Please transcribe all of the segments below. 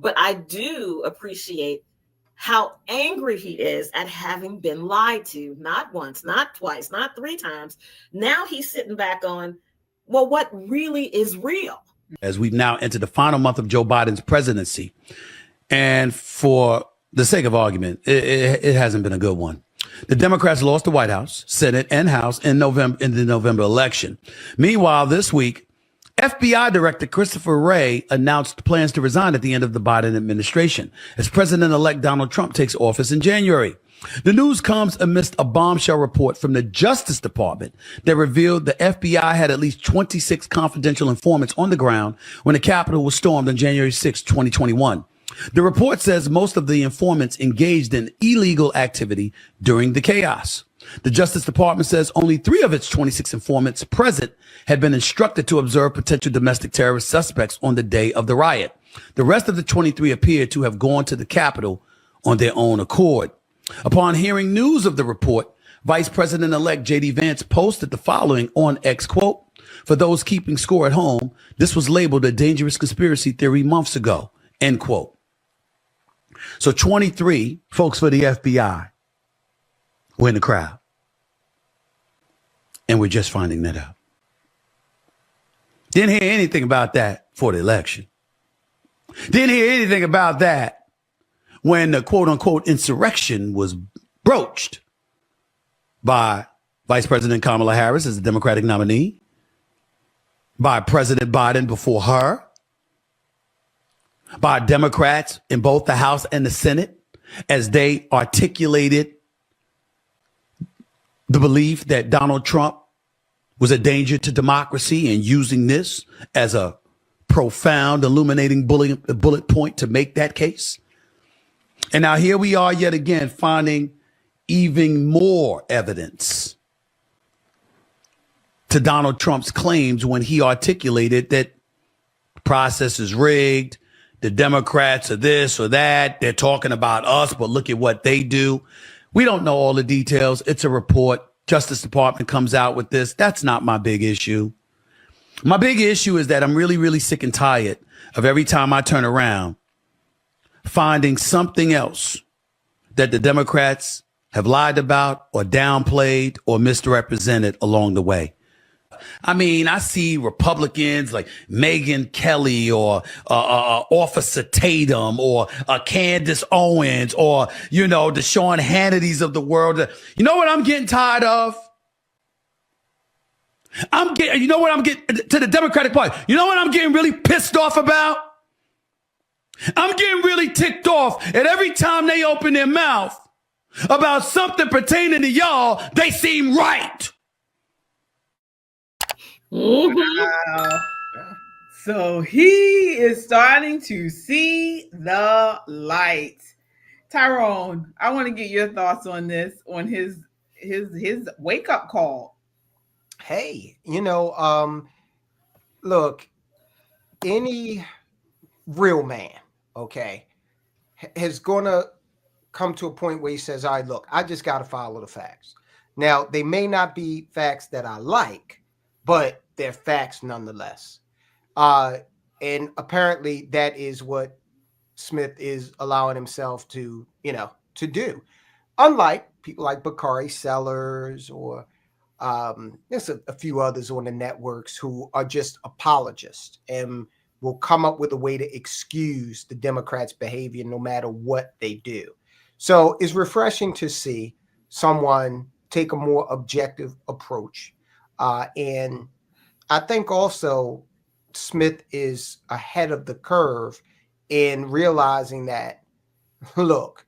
But I do appreciate how angry he is at having been lied to, not once, not twice, not 3 times. Now he's sitting back on, well, what really is real? As we've now entered the final month of Joe Biden's presidency, and for the sake of argument, it hasn't been a good one. The Democrats lost the White House, Senate, and House in the November election. Meanwhile, this week, FBI Director Christopher Wray announced plans to resign at the end of the Biden administration as President-elect Donald Trump takes office in January. The news comes amidst a bombshell report from the Justice Department that revealed the FBI had at least 26 confidential informants on the ground when the Capitol was stormed on January 6, 2021. The report says most of the informants engaged in illegal activity during the chaos. The Justice Department says only 3 of its 26 informants present had been instructed to observe potential domestic terrorist suspects on the day of the riot. The rest of the 23 appeared to have gone to the Capitol on their own accord. Upon hearing news of the report, Vice President-elect J.D. Vance posted the following on X, quote, "For those keeping score at home, this was labeled a dangerous conspiracy theory months ago," end quote. So 23 folks for the FBI were in the crowd. And we're just finding that out. Didn't hear anything about that for the election. Didn't hear anything about that when the quote unquote insurrection was broached by Vice President Kamala Harris as the Democratic nominee, by President Biden before her, by Democrats in both the House and the Senate as they articulated the belief that Donald Trump was a danger to democracy and using this as a profound, illuminating bullet point to make that case. And now here we are yet again finding even more evidence to Donald Trump's claims when he articulated that the process is rigged, the Democrats are this or that, they're talking about us, but look at what they do. We don't know all the details. It's a report. Justice Department comes out with this. That's not my big issue. My big issue is that I'm really, really sick and tired of every time I turn around finding something else that the Democrats have lied about or downplayed or misrepresented along the way. I mean, I see Republicans like Megyn Kelly or Officer Tatum or Candace Owens or, you know, the Sean Hannitys of the world. You know what I'm getting tired of? You know what I'm getting to the Democratic Party? You know what I'm getting really pissed off about? I'm getting really ticked off at every time they open their mouth about something pertaining to y'all, they seem right. Wow. So he is starting to see the light. Tyrone, I want to get your thoughts on this, on his wake up call. Hey, you know, look, any real man, okay, is going to come to a point where he says, all right, look, I just got to follow the facts. Now, they may not be facts that I like, but they're facts nonetheless. And apparently that is what Smith is allowing himself to, you know, to do. Unlike people like Bakari Sellers or there's a few others on the networks who are just apologists and will come up with a way to excuse the Democrats' behavior no matter what they do. So it's refreshing to see someone take a more objective approach. And I think also Smith is ahead of the curve in realizing that, look,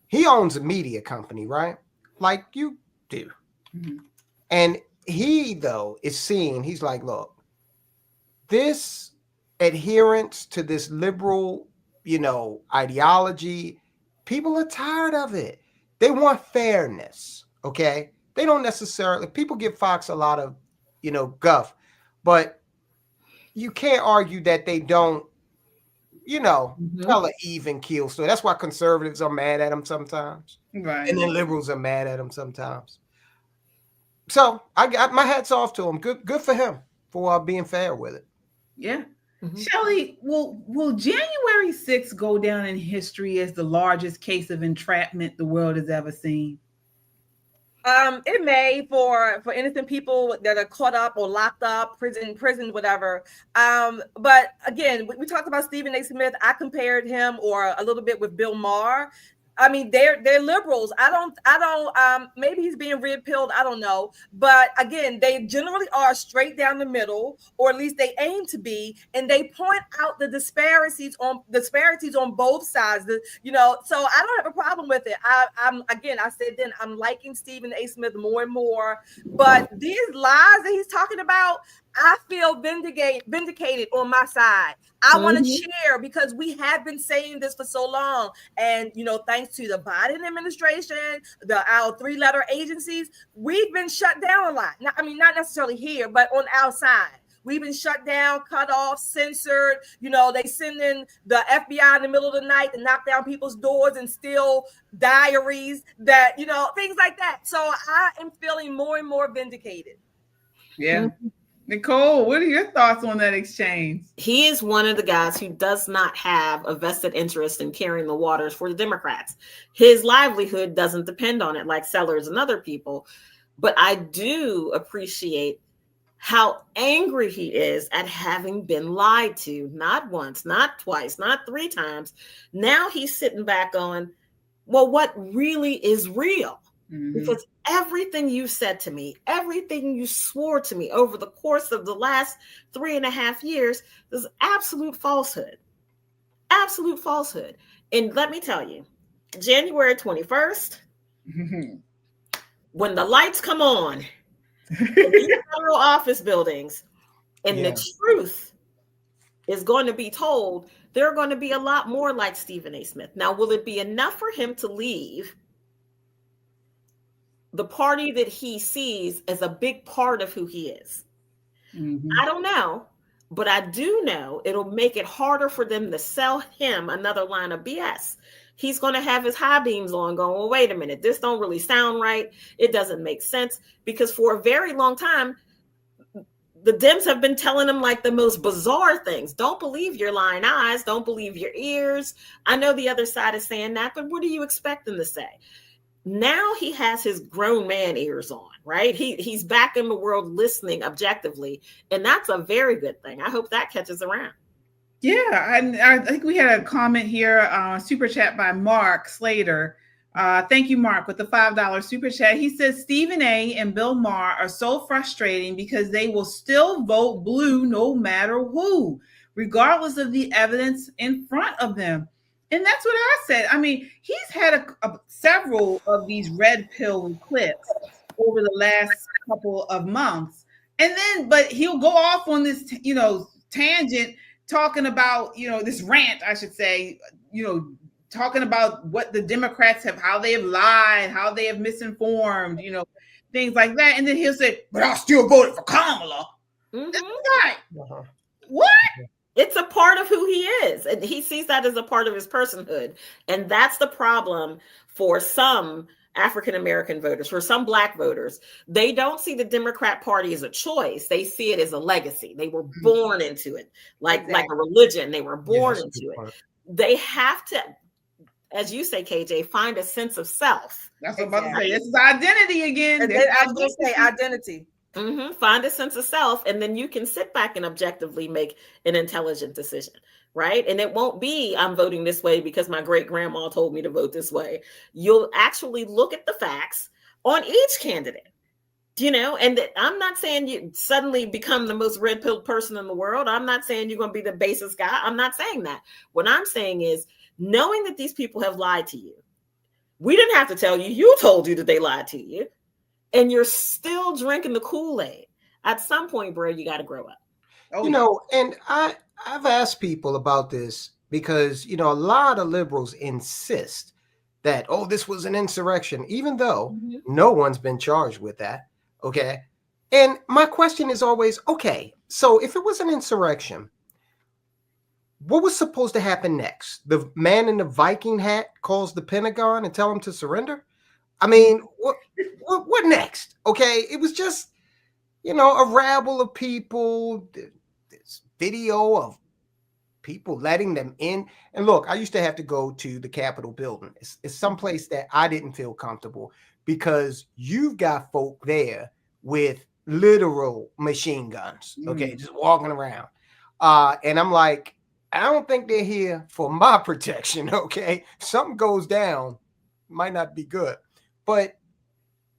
he owns a media company, right? Like you do. Mm-hmm. And he, though, is seeing, he's like, look, this adherence to this liberal, you know, ideology, people are tired of it. They want fairness, okay? They don't necessarily, people give Fox a lot of, you know, guff, but you can't argue that they don't, you know, tell an even keel story. That's why conservatives are mad at him sometimes. Right. And then liberals are mad at him sometimes. So I got my hats off to him. Good for him for being fair with it. Yeah. Shelley, will January 6th go down in history as the largest case of entrapment the world has ever seen? It may for innocent people that are caught up or locked up, prison, whatever. But again, we talked about Stephen A. Smith. I compared him or a little bit with Bill Maher. I mean, they're liberals. I don't. Maybe he's being red pilled. I don't know. But again, they generally are straight down the middle, or at least they aim to be, and they point out the disparities on both sides. So I don't have a problem with it. I said then I'm liking Stephen A. Smith more and more. But these lies that he's talking about, I feel vindicated on my side. I want to cheer because we have been saying this for so long. And, thanks to the Biden administration, our 3-letter agencies, we've been shut down a lot. Not necessarily here, but on our side. We've been shut down, cut off, censored. They send in the FBI in the middle of the night to knock down people's doors and steal diaries things like that. So I am feeling more and more vindicated. Yeah. Nicole, what are your thoughts on that exchange? He is one of the guys who does not have a vested interest in carrying the waters for the Democrats. His livelihood doesn't depend on it like Sellers and other people. But I do appreciate how angry he is at having been lied to, not once, not twice, not 3 times. Now he's sitting back going, well, what really is real? Because everything you said to me, everything you swore to me over the course of the last 3.5 years is absolute falsehood. Absolute falsehood. And let me tell you, January 21st, when the lights come on in these federal office buildings and the truth is going to be told, there are going to be a lot more like Stephen A. Smith. Now, will it be enough for him to leave the party that he sees as a big part of who he is? I don't know, but I do know it'll make it harder for them to sell him another line of BS. He's going to have his high beams on going, well, wait a minute, this don't really sound right. It doesn't make sense, because for a very long time, the Dems have been telling him like the most bizarre things. Don't believe your lying eyes. Don't believe your ears. I know the other side is saying that, but what do you expect them to say? Now he has his grown man ears on, right? He's back in the world listening objectively, and that's a very good thing. I hope that catches around. Yeah, and I think we had a comment here, super chat by Mark Slater. Thank you, Mark, with the $5 super chat. He says Stephen A. and Bill Maher are so frustrating because they will still vote blue no matter who, regardless of the evidence in front of them. And that's what I said. I mean, he's had several of these red pill clips over the last couple of months. But he'll go off on this, tangent, talking about, this rant, I should say, talking about what the Democrats have, how they have lied, how they have misinformed, things like that. And then he'll say, but I still voted for Kamala. That's right. What? It's a part of who he is. And he sees that as a part of his personhood. And that's the problem for some African-American voters, for some Black voters. They don't see the Democrat Party as a choice. They see it as a legacy. They were born into it, like a religion. They were born into it. They have to, as you say, KJ, find a sense of self. That's what I'm about to say. This is identity again. I was going to say identity. Find a sense of self, and then you can sit back and objectively make an intelligent decision, right? And it won't be, I'm voting this way because my great grandma told me to vote this way. You'll actually look at the facts on each candidate, and I'm not saying you suddenly become the most red-pilled person in the world. I'm not saying you're going to be the basest guy. I'm not saying that. What I'm saying is, knowing that these people have lied to you, we didn't have to tell you. You told you that they lied to you. And you're still drinking the Kool-Aid. At some point, bro, you got to grow up. And I've asked people about this because, a lot of liberals insist that, this was an insurrection, even though no one's been charged with that. Okay. And my question is always, okay, so if it was an insurrection, what was supposed to happen next? The man in the Viking hat calls the Pentagon and tell him to surrender? I mean, what next? Okay, it was just, a rabble of people. This video of people letting them in. And look, I used to have to go to the Capitol building. It's someplace that I didn't feel comfortable because you've got folk there with literal machine guns, okay, just walking around. And I'm like, I don't think they're here for my protection, okay? Something goes down, might not be good. But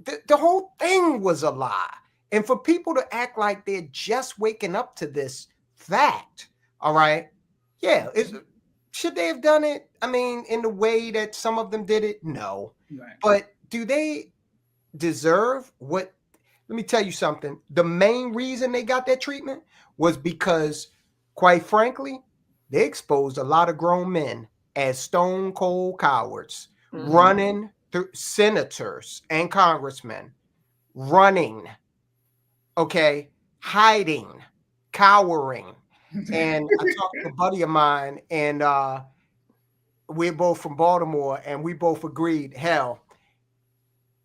the whole thing was a lie. And for people to act like they're just waking up to this fact, all right? Yeah, should they have done it? I mean, in the way that some of them did it? No. Right. But do they deserve what? Let me tell you something. The main reason they got that treatment was because, quite frankly, they exposed a lot of grown men as stone cold cowards, running through senators and congressmen, running, okay, hiding, cowering. And I talked to a buddy of mine, and we're both from Baltimore, and we both agreed, hell,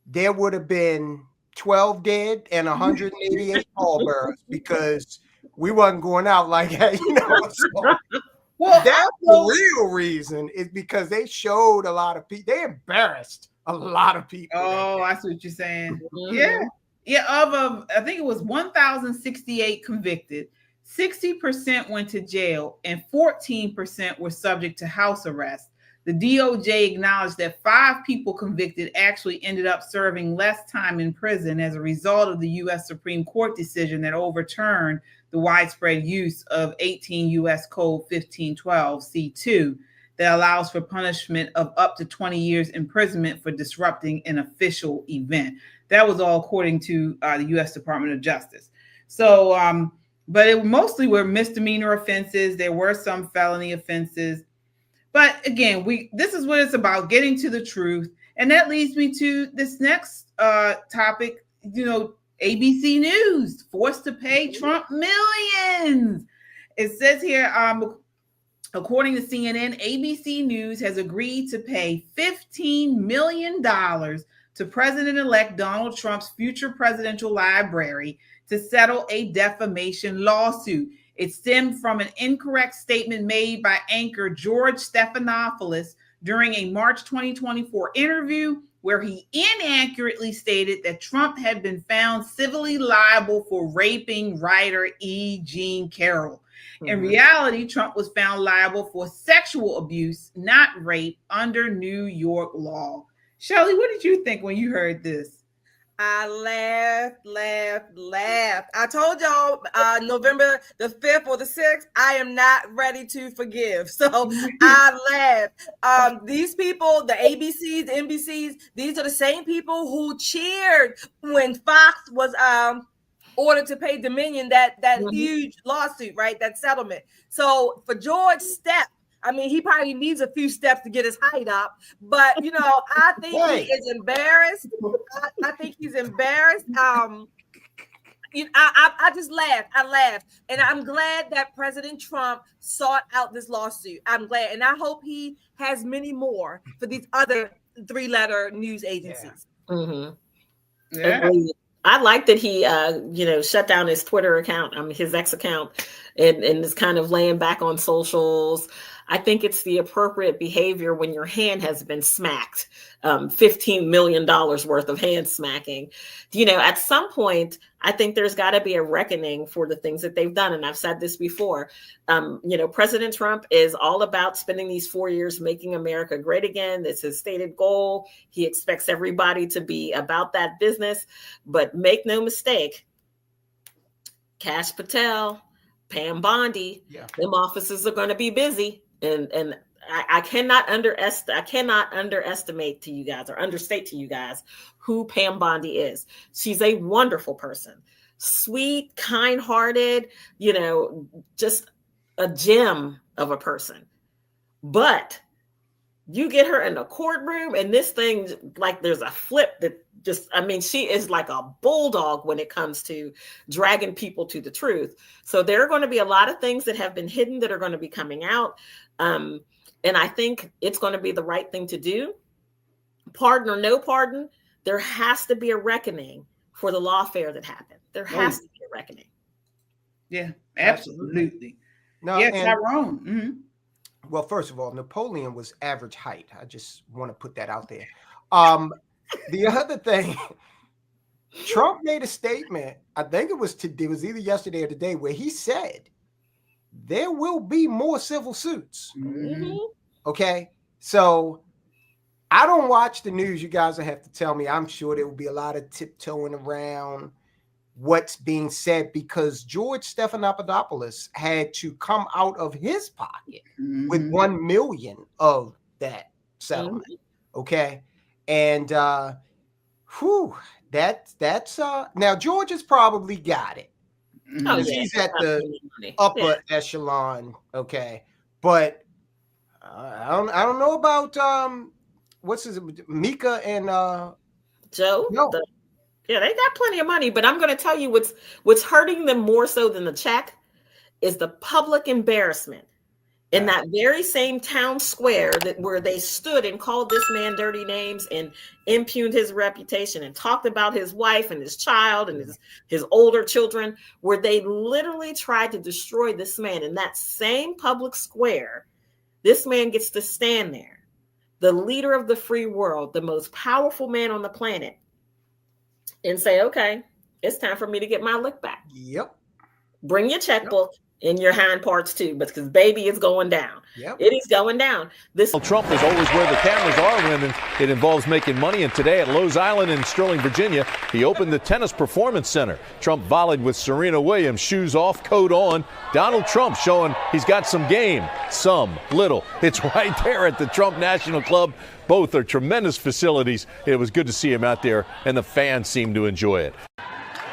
there would have been 12 dead and 188 pallbearers because we wasn't going out like that, you know. So, well, that's the real reason is because they showed a lot of people. They embarrassed a lot of people. Oh, I see what you're saying. Yeah. Of I think it was 1,068 convicted, 60% went to jail, and 14% were subject to house arrest. The DOJ acknowledged that 5 people convicted actually ended up serving less time in prison as a result of the U.S. Supreme Court decision that overturned the widespread use of 18 U.S. Code 1512 C2 that allows for punishment of up to 20 years imprisonment for disrupting an official event. That was all according to the U.S. Department of Justice. So, but it mostly were misdemeanor offenses. There were some felony offenses. But again, this is what it's about, getting to the truth. And that leads me to this next topic, you know, ABC News, forced to pay Trump millions. It says here, according to CNN, ABC News has agreed to pay $15 million to President-elect Donald Trump's future presidential library to settle a defamation lawsuit. It stemmed from an incorrect statement made by anchor George Stephanopoulos during a March 2024 interview where he inaccurately stated that Trump had been found civilly liable for raping writer E. Jean Carroll. In reality, Trump was found liable for sexual abuse, not rape, under New York law. Shelley, what did you think when you heard this? I laughed. I told y'all November the 5th or the 6th, I am not ready to forgive. So I laughed. These people, the ABCs, the NBCs, these are the same people who cheered when Fox was ordered to pay Dominion that huge lawsuit, right? That settlement. So for George Stepp, I mean, he probably needs a few steps to get his height up, but you know, I think he is embarrassed. I think he's embarrassed. I just laughed. I laughed, and I'm glad that President Trump sought out this lawsuit. I'm glad, and I hope he has many more for these other 3-letter news agencies. Yeah. I like that he, shut down his Twitter account, his X account, and is kind of laying back on socials. I think it's the appropriate behavior when your hand has been smacked, $15 million worth of hand smacking. You know, at some point, I think there's got to be a reckoning for the things that they've done. And I've said this before, President Trump is all about spending these 4 years making America great again. It's his stated goal. He expects everybody to be about that business. But make no mistake, Kash Patel, Pam Bondi, them offices are going to be busy. And I cannot underestimate to you guys or understate to you guys who Pam Bondi is. She's a wonderful person, sweet, kind-hearted, just a gem of a person. But you get her in the courtroom and this thing, like there's a flip that she is like a bulldog when it comes to dragging people to the truth. So there are going to be a lot of things that have been hidden that are going to be coming out. And I think it's going to be the right thing to do. Pardon or no pardon, there has to be a reckoning for the lawfare that happened. There has to be a reckoning. Yeah, absolutely. No, Yeah, and, Tyrone. Mm-hmm. well, first of all, Napoleon was average height. I just want to put that out there. The other thing, Trump made a statement, I think it was either yesterday or today, where he said there will be more civil suits. Mm-hmm. Okay. So I don't watch the news. You guys will have to tell me. I'm sure there will be a lot of tiptoeing around what's being said because George Stephanopoulos had to come out of his pocket with 1 million of that settlement. Okay. And that's now George has probably got it. Oh, yeah. He's at the upper echelon. Okay. But I don't know about what's his Mika and Joe. No. Yeah, they got plenty of money, but I'm going to tell you what's hurting them more so than the check is the public embarrassment in that very same town square where they stood and called this man dirty names and impugned his reputation and talked about his wife and his child and his older children, where they literally tried to destroy this man. In that same public square, this man gets to stand there, the leader of the free world, the most powerful man on the planet, and say, okay, it's time for me to get my lick back. Yep. Bring your checkbook and your hind parts too, because baby, it's going down. Yep. It is going down. Trump is always where the cameras are when it involves making money. And today at Lowe's Island in Sterling, Virginia, he opened the Tennis Performance Center. Trump volleyed with Serena Williams, shoes off, coat on. Donald Trump showing he's got some game, some little. It's right there at the Trump National Club. Both are tremendous facilities. It was good to see him out there, and the fans seem to enjoy it.